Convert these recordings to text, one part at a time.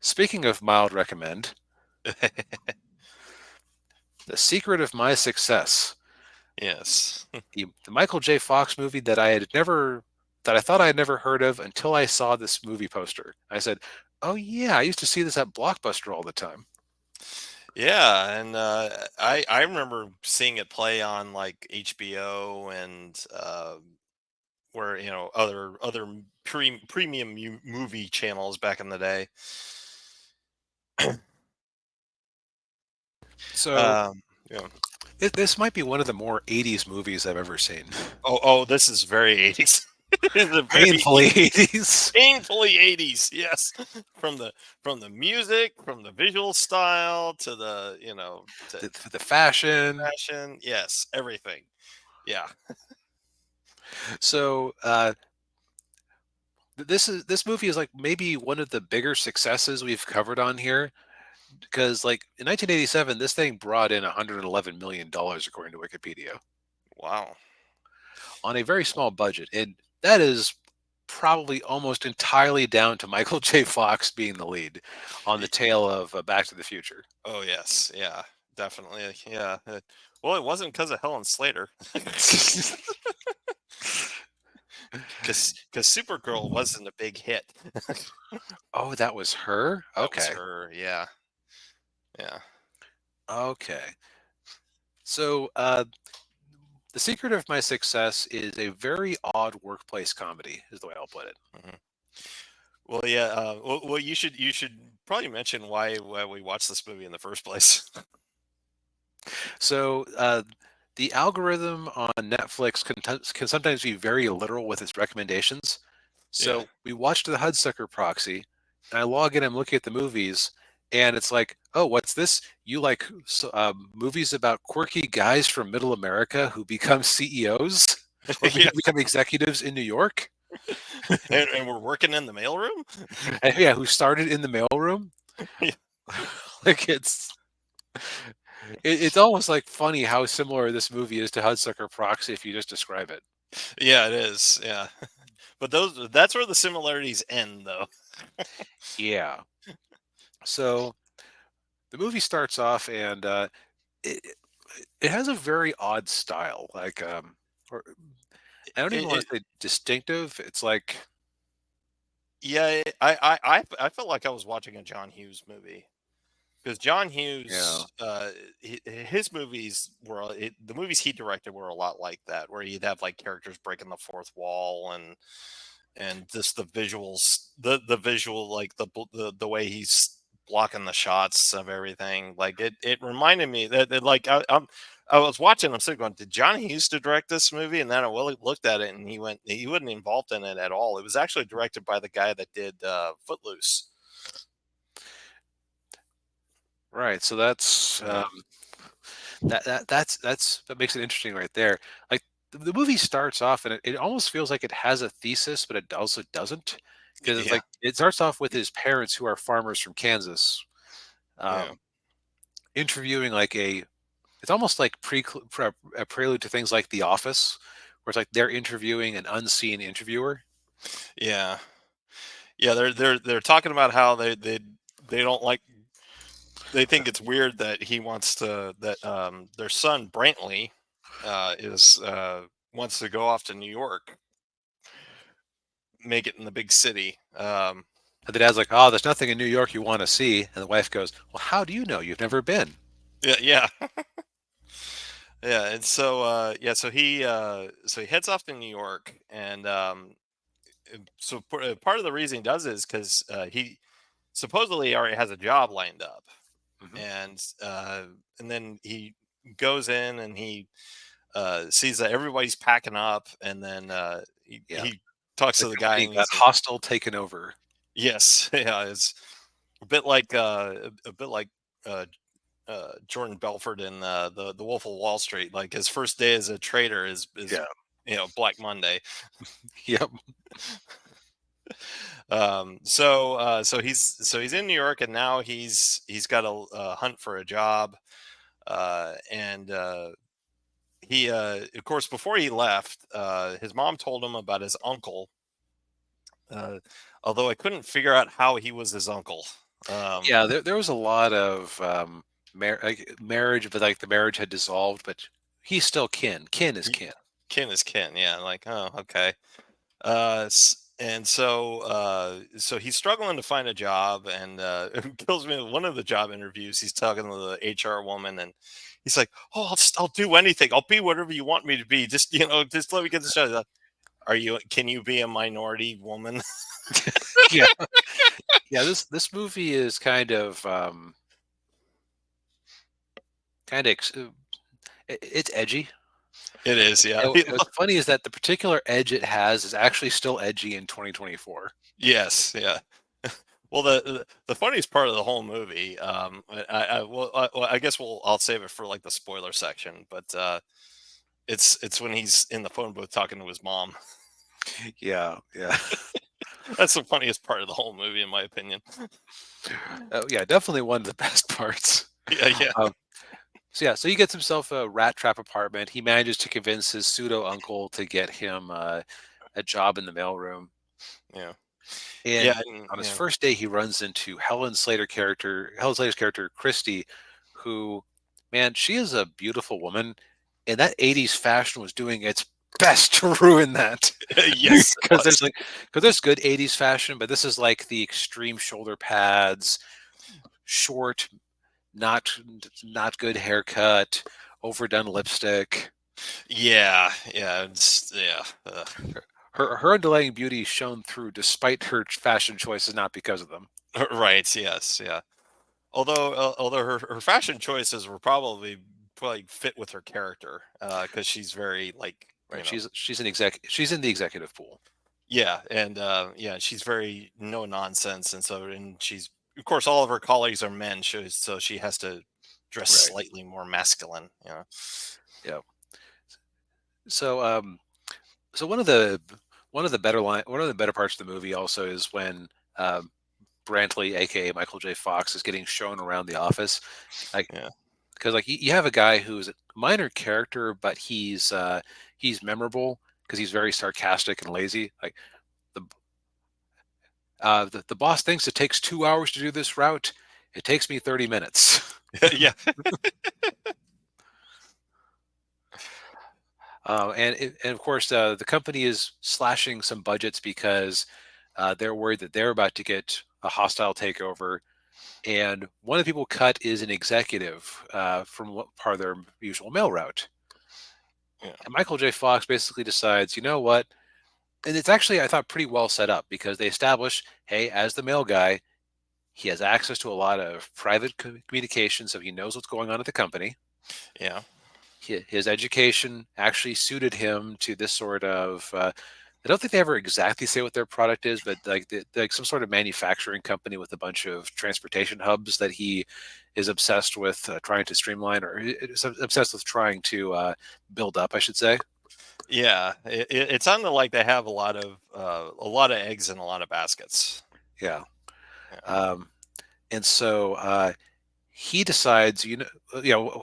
Speaking of mild recommend, The Secret of My Success, Yes. the Michael J. Fox movie that I thought I had never heard of until I saw this movie poster. I said, "Oh yeah, I used to see this at Blockbuster all the time." Yeah, and I remember seeing it play on like HBO and where other premium movie channels back in the day. So Um, yeah. this might be one of the more '80s movies I've ever seen. Oh, this is very 80s. It's a very Painfully '80s. painfully 80s. Yes, from the music, from the visual style to the to The fashion. fashion. Yes, everything. Yeah. So this movie is like maybe one of the bigger successes we've covered on here because like in 1987 this thing brought in 111 million dollars according to Wikipedia Wow. on a very small budget, and that is probably almost entirely down to Michael J. Fox being the lead on the tail of Back to the Future. Oh yes, yeah, definitely, yeah. Well, it wasn't because of Helen Slater, because Supergirl wasn't a big hit. Oh, that was her. That was Okay. her. Yeah, yeah. Okay. So the secret of my success is a very odd workplace comedy is the way I'll put it. Mhm. Well, yeah. Well, you should probably mention why we watched this movie in the first place. So the algorithm on Netflix can sometimes be very literal with its recommendations. Yeah. So we watched the Hudsucker Proxy, and I log in, I'm looking at the movies, and it's like, oh, what's this? You like movies about quirky guys from Middle America who become CEOs or Yeah. become executives in New York? And we're working in the mailroom. And, yeah, who started in the mailroom? Yeah. Like it's almost like funny how similar this movie is to Hudsucker Proxy if you just describe it. Yeah, it is. Yeah, but that's where the similarities end, though. Yeah. So the movie starts off, and it, it has a very odd style. Like, or I don't even It, want it to say distinctive. It's like, yeah, I felt like I was watching a John Hughes movie. Because John yeah, Hughes, his movies the movies he directed were a lot like that, where he'd have like characters breaking the fourth wall and just the visuals, the visual like the way he's blocking the shots of everything. Like it reminded me that like I was watching, I'm sitting going, did John Hughes to direct this movie? And then I looked at it, and he wasn't involved in it at all. It was actually directed by the guy that did Footloose. right. So that's Yeah. that makes it interesting right there. Like the movie starts off, and it almost feels like it has a thesis, but it also doesn't, because it's Yeah. like it starts off with his parents who are farmers from Kansas, Yeah. um, interviewing like a it's almost like a prelude to things like The Office, where it's like they're interviewing an unseen interviewer. Yeah. Yeah, they're talking about how they don't like, they think it's weird that he wants to that their son Brantley is wants to go off to New York, make it in the big city. And the dad's like, "Oh, there's nothing in New York you want to see," and the wife goes, "Well, how do you know? You've never been." Yeah, yeah, yeah. And so yeah, so he heads off to New York, and so part of the reason he does is because he supposedly already has a job lined up, Hmm. and and then he goes in and he sees that everybody's packing up, and then Yeah, he talks the to the guy, company and got he's like, hostile, taken over. "Yes, yeah, it's a bit like uh, Jordan Belfort in the Wolf of Wall Street. Like his first day as a trader is Yeah, Black Monday." yep. So he's in New York, and now he's got a hunt for a job, and he of course before he left, his mom told him about his uncle, uh, although I couldn't figure out how he was his uncle. Um, Yeah, there was a lot of marriage, but like the marriage had dissolved, but he's still kin. Kin is he, kin. kin is kin. Yeah, like, oh, okay. And so he's struggling to find a job, and it kills me. One of the job interviews, he's talking to the HR woman, and he's like, "Oh, I'll do anything. I'll be whatever you want me to be. Just just let me get this job." She's like, Are you? Can you be a minority woman? Yeah, yeah. This movie is kind of it's edgy. It is, yeah. And what's funny is that the particular edge it has is actually still edgy in 2024. Yes, yeah. Well, the funniest part of the whole movie, well, I guess I'll save it for like the spoiler section, but it's when he's in the phone booth talking to his mom. Yeah, yeah. That's the funniest part of the whole movie, in my opinion. Oh, yeah, definitely one of the best parts. Yeah, yeah, Um, so yeah, so he gets himself a rat trap apartment. He manages to convince his pseudo uncle to get him a job in the mailroom. yeah, And yeah, and, on his yeah, first day, he runs into Helen Slater's character, Christy, who, man, she is a beautiful woman, and that '80s fashion was doing its best to ruin that. yes, it Because was. there's good '80s fashion, but this is like the extreme shoulder pads, short, not not good haircut, overdone lipstick. Yeah, yeah, yeah. Her underlying beauty shone through despite her fashion choices, not because of them. Right. Yes. Yeah. Although her fashion choices were probably fit with her character, because she's very like, Right? She's in the executive pool. yeah, and yeah, she's very no nonsense, and she's, of course, all of her colleagues are men, so she has to dress Right. slightly more masculine. Yeah. So so one of the better parts of the movie also is when um, Brantley, aka Michael J. Fox, is getting shown around the office. Like, Yeah, because like you have a guy who's a minor character, but he's memorable because he's very sarcastic and lazy. Like the the boss thinks it takes 2 hours to do this route. It takes me 30 minutes. yeah, And of course, the company is slashing some budgets because they're worried that they're about to get a hostile takeover. And one of the people cut is an executive from what part of their usual mail route. yeah, And Michael J. Fox basically decides, you know what? And it's actually, I thought, pretty well set up because they establish, hey, as the mail guy, he has access to a lot of private communication, so he knows what's going on at the company. yeah, His education actually suited him to this sort of. I don't think they ever exactly say what their product is, but like some sort of manufacturing company with a bunch of transportation hubs that he is obsessed with trying to streamline, or is obsessed with trying to build up, I should say. yeah. It sounded like they have a lot of eggs in a lot of baskets. Yeah. Yeah, Um, and so he decides,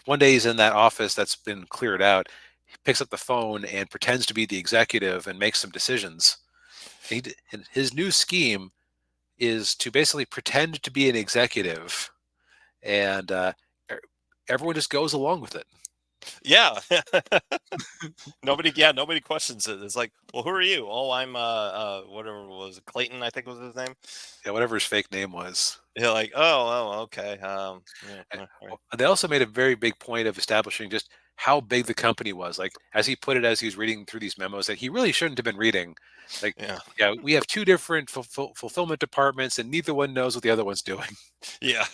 one day he's in that office that's been cleared out. He picks up the phone and pretends to be the executive and makes some decisions. And his new scheme is to basically pretend to be an executive, and e- everyone just goes along with it. yeah. Nobody questions it. It's like, well, who are you? Oh, I'm whatever it was, Clayton, I think was his name. Yeah, whatever his fake name was. Yeah, like, oh, okay. Yeah, right. They also made a very big point of establishing just how big the company was. Like, as he put it, as he was reading through these memos that he really shouldn't have been reading. Like, Yeah, yeah, we have two different fulfillment departments, and neither one knows what the other one's doing. yeah,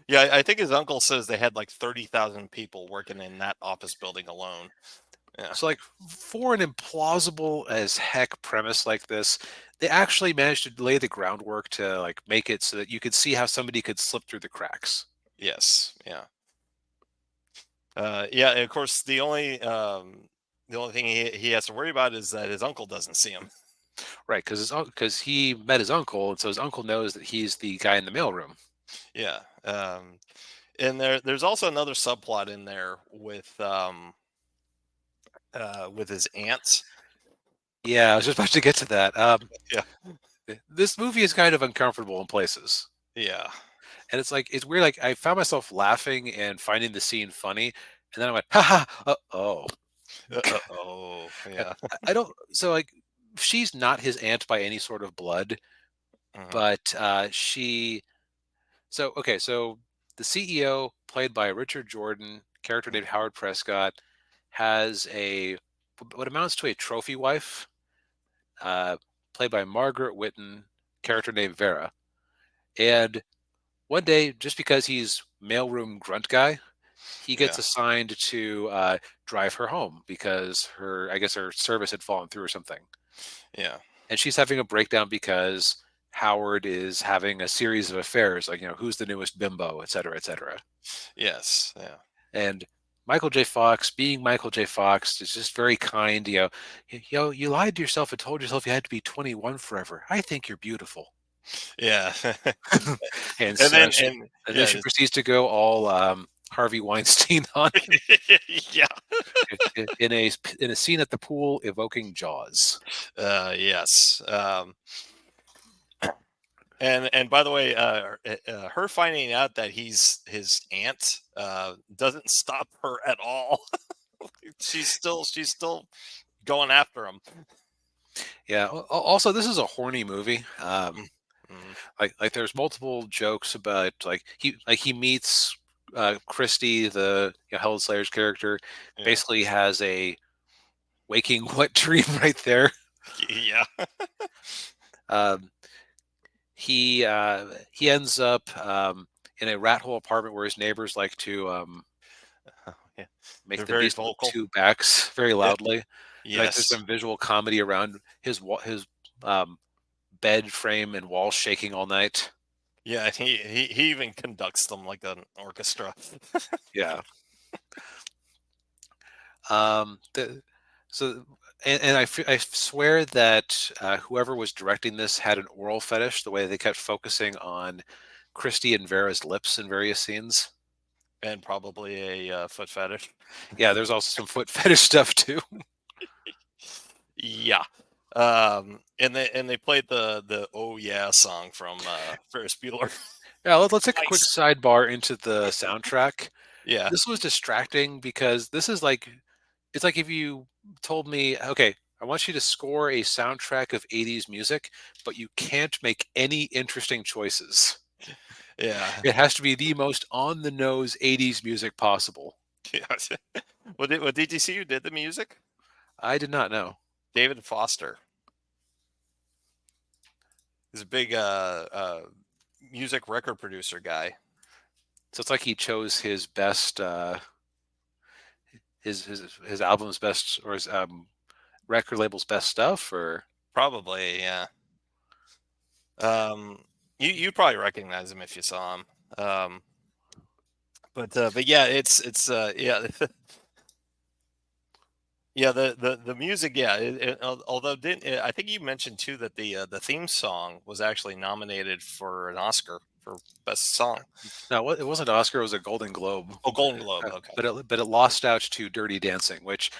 yeah. I think his uncle says they had like 30,000 people working in that office building alone. Yeah, So, like, for an implausible as heck premise like this, they actually managed to lay the groundwork to like make it so that you could see how somebody could slip through the cracks. yes, yeah, yeah. And of course, the only thing he has to worry about is that his uncle doesn't see him. Right, because he met his uncle, and so his uncle knows that he's the guy in the mailroom. Yeah, and there's also another subplot in there with his aunts. Yeah, I was just about to get to that. Yeah, This movie is kind of uncomfortable in places. Yeah. And it's like it's weird. Like I found myself laughing and finding the scene funny, and then I went, "Ha ha! Oh." Oh, I, yeah. I don't. So like, she's not his aunt by any sort of blood, Mhm. but she. So okay, so the CEO, played by Richard Jordan, character named Howard Prescott, has a what amounts to a trophy wife, uh, played by Margaret Whitten, character named Vera. And one day, just because he's mailroom grunt guy, he gets Yeah. assigned to drive her home because I guess her service had fallen through or something. Yeah. And she's having a breakdown because Howard is having a series of affairs, like, who's the newest bimbo, et cetera, et cetera. Yes. Yeah. And Michael J. Fox, being Michael J. Fox, is just very kind. You lied to yourself and told yourself you had to be 21 forever. I think you're beautiful. Yeah. and And so then she, and and then yeah, she proceeds to go all Harvey Weinstein on him yeah. in a scene at the pool evoking Jaws. Yes. And by the way, her finding out that he's his aunt doesn't stop her at all. She's still going after him. Yeah. Also, this is a horny movie. Mm, mm, Like there's multiple jokes about he meets Christy, the Helen Slayer's character, yeah. basically has a waking wet dream right there. Yeah. Um, he ends up in a rat hole apartment where his neighbors like to Yeah. make They're the very beast with vocal. two backs very Yeah. loudly. And like there's Yes. some visual comedy around his um, bed frame and walls shaking all night. Yeah. He even conducts them like an orchestra. Yeah. The so and I swear that whoever was directing this had an oral fetish. The way they kept focusing on Christy and Vera's lips in various scenes. And probably a foot fetish. Yeah, there's also some foot fetish stuff too. Yeah. And they played the Oh Yeah song from Ferris Bueller Yeah, let's take a quick twice. sidebar into the soundtrack. Yeah. This was distracting because this is like it's like if you told me, okay, I want you to score a soundtrack of 80s music, but you can't make any interesting choices. Yeah. It has to be the most on the nose 80s music possible. Yeah. What did you see who did the music? I did not know. David Foster. He's a big music record producer guy. So it's like he chose his best, his album's best, or his record label's best stuff, or Probably, yeah. You probably recognize him if you saw him. But yeah, it's yeah. Yeah, the music, yeah. Although didn't I think you mentioned too that the theme song was actually nominated for an Oscar for best song. no, it wasn't an Oscar. It was a Golden Globe, Oh, Golden Globe. Okay. but it lost out to Dirty Dancing, which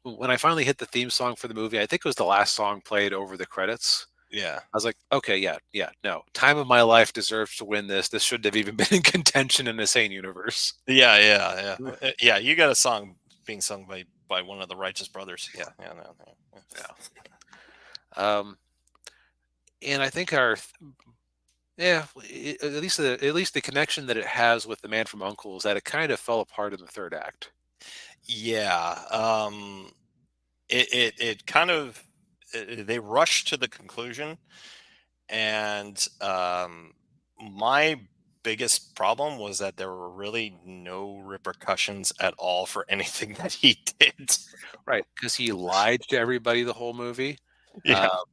when I finally hit the theme song for the movie, I think it was the last song played over the credits. Yeah. I was like, okay, yeah, no. Time of My Life deserves to win this. This shouldn't have even been in contention in a sane universe. Yeah. Yeah. Yeah. Yeah. You got a song being sung by one of the Righteous Brothers. Yeah. Yeah. No, no, yeah. Um, and I think yeah, at least the connection that it has with the Man from Uncle is that it kind of fell apart in the third act. Yeah. It kind of they rushed to the conclusion, and my biggest problem was that there were really no repercussions at all for anything that he did. Right, because he lied to everybody the whole movie. Yeah. Uh,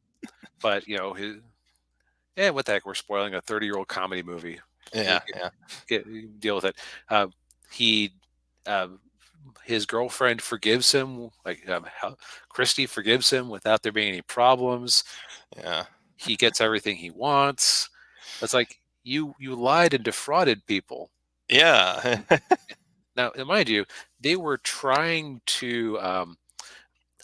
but what the heck? We're spoiling a 30-year-old comedy movie. Yeah. Yeah. Deal with it. He, uh, his girlfriend forgives him, like Christy forgives him without there being any problems. Yeah. He gets everything he wants. It's like you lied and defrauded people. Yeah. Now, and mind you, they were trying to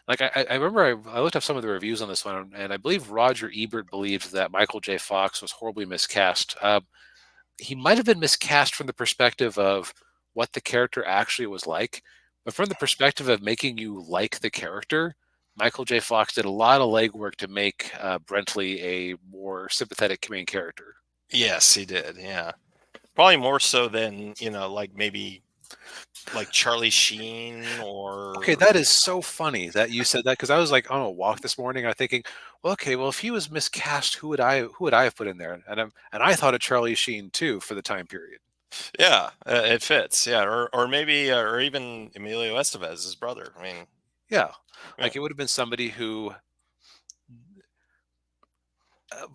Like I remember I looked up some of the reviews on this one, and I believe Roger Ebert believed that Michael J. Fox was horribly miscast. He might have been miscast from the perspective of what the character actually was like, but from the perspective of making you like the character, Michael J. Fox did a lot of legwork to make Brentley a more sympathetic main character. Yes, he did. Yeah, probably more so than like maybe like Charlie Sheen Okay, or that is so funny that you said that because I was like on a walk this morning. I'm thinking, well, okay, well, if he was miscast, who would I have put in there? And I thought of Charlie Sheen too for the time period. yeah, it fits. Yeah, or maybe or even Emilio Estevez, his brother. I mean, Yeah, yeah. like it would have been somebody who.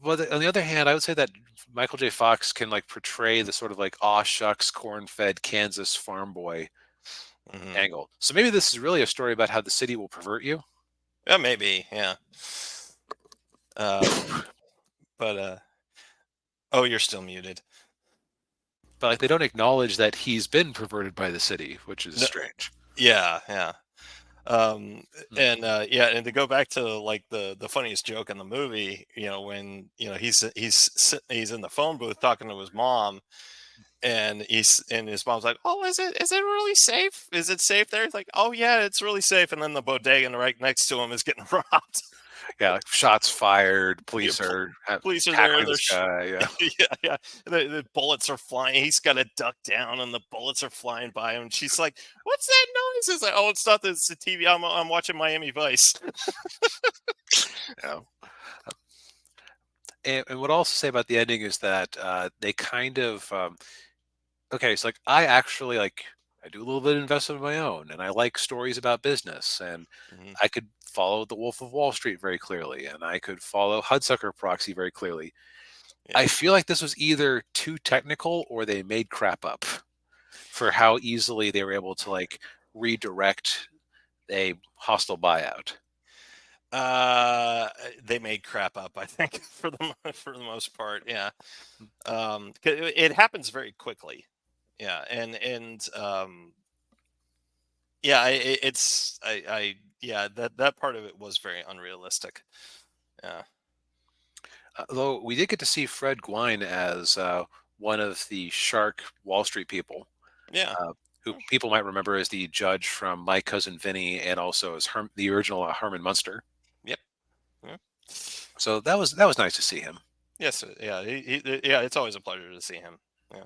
On the other hand, I would say that Michael J. Fox can like portray the sort of like aw shucks, corn-fed Kansas farm boy Hmm. angle. So maybe this is really a story about how the city will pervert you, Yeah, maybe. Yeah. Um, but oh, you're still muted. but like they don't acknowledge that he's been perverted by the city, which is No, strange. yeah, yeah. Um, Hmm. and yeah, and to go back to like the funniest joke in the movie, when he's in the phone booth talking to his mom, and his mom's like, "Oh, is it really safe? Is it safe there?" He's like, "Oh yeah, it's really safe." And then the bodega right next to him is getting robbed. Yeah, like shots fired, Yeah, police are police are there. tackling this guy. Yeah, Yeah, yeah. The bullets are flying. He's got to duck down, and the bullets are flying by him. And she's like, "What's that noise?" It's like, "Oh, it's not. It's the TV. I'm watching Miami Vice." yeah. And what I'll also say about the ending is that they kind of okay. So like I actually like I do a little bit of investment of my own, and I like stories about business, and Hmm. I could follow The Wolf of Wall Street very clearly, and I could follow Hudsucker Proxy very clearly. Yeah. I feel like this was either too technical or they made crap up for how easily they were able to like redirect a hostile buyout. They made crap up. I think for the most part. Yeah. 'Cause it happens very quickly. Yeah, and yeah, yeah, that part of it was very unrealistic. Yeah. Though we did get to see Fred Gwynne as one of the shark Wall Street people, Yeah. who people might remember as the judge from My Cousin Vinny, and also as the original Herman Munster. Yep. Yeah. So that was nice to see him. Yes. Yeah. Yeah. It's always a pleasure to see him. Yeah.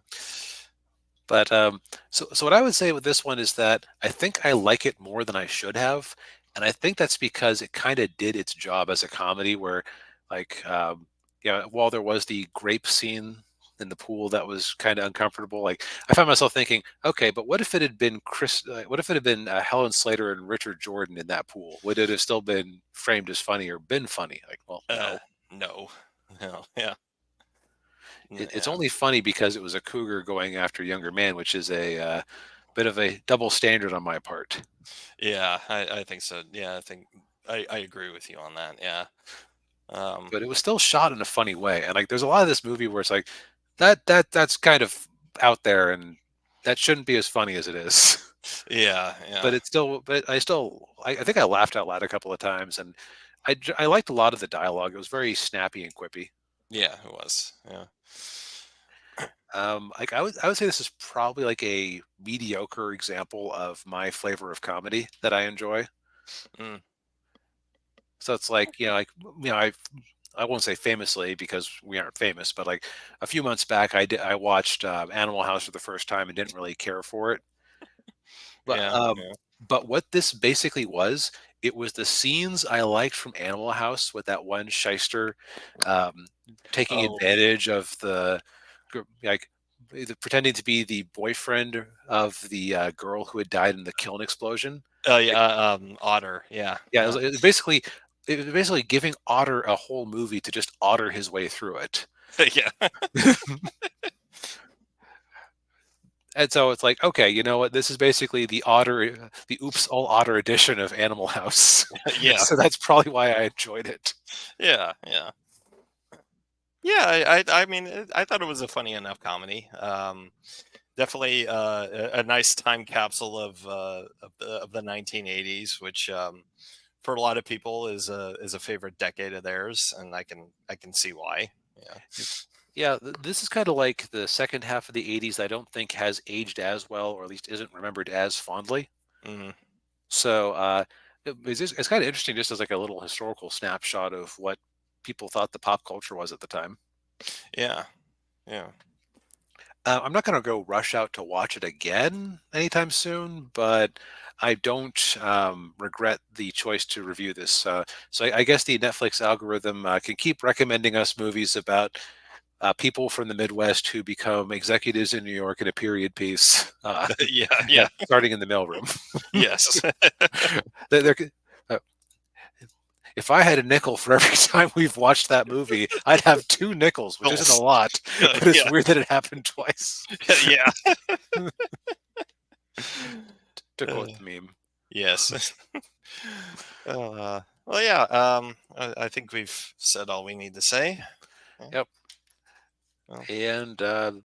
But so what I would say with this one is that I think I like it more than I should have, and I think that's because it kind of did its job as a comedy. Where, like, while there was the grape scene in the pool that was kind of uncomfortable, like I found myself thinking, okay, but what if it had been what if it had been Helen Slater and Richard Jordan in that pool? Would it have still been framed as funny or been funny? Like, well, Uh. no. No. No. Yeah. It's Yeah. only funny because it was a cougar going after a younger man, which is a bit of a double standard on my part. Yeah. I think so. Yeah. I think I agree with you on that. Yeah. Um. But it was still shot in a funny way, and like there's a lot of this movie where it's like that's kind of out there, and that shouldn't be as funny as it is. Yeah. But Yeah. it's still, but I think I laughed out loud a couple of times, and I liked a lot of the dialogue. It was very snappy and quippy. Yeah. It was. Yeah. Like I would say this is probably like a mediocre example of my flavor of comedy that I enjoy. Mm. So it's like, I won't say famously because we aren't famous, but like a few months back, I watched Animal House for the first time and didn't really care for it. But Yeah. um, Yeah. but what this basically was, it was the scenes I liked from Animal House with that one shyster um, taking Oh. advantage of like pretending to be the boyfriend of the girl who had died in the kiln explosion. Oh Like, yeah. Otter. Yeah. yeah, Yeah. it was basically giving Otter a whole movie to just otter his way through it. Yeah. And so it's like, okay, you know what? This is basically the Oops All Otter edition of Animal House. Yeah. So that's probably why I enjoyed it. Yeah. Yeah. Yeah. I mean, I thought it was a funny enough comedy. Definitely a nice time capsule of the 1980s, which for a lot of people is a favorite decade of theirs, and I can see why. Yeah. Yeah, this is kind of like the second half of the 80s. I don't think has aged as well, or at least isn't remembered as fondly. Mhm. So it's kind of interesting just as like a little historical snapshot of what people thought the pop culture was at the time. Yeah. Yeah. I'm not going to go rush out to watch it again anytime soon, but I don't regret the choice to review this. So I guess the Netflix algorithm can keep recommending us movies about people from the Midwest who become executives in New York in a period piece, Yeah, yeah. starting in the mailroom. Yes. They're, uh, if I had a nickel for every time we've watched that movie, I'd have 2 nickels, which isn't a Goals. lot, but it's Yeah. weird that it happened twice. Yeah. To Uh, quote the meme. yes. Well, yeah, I think we've said all we need to say. Yeah. Yep. Well, And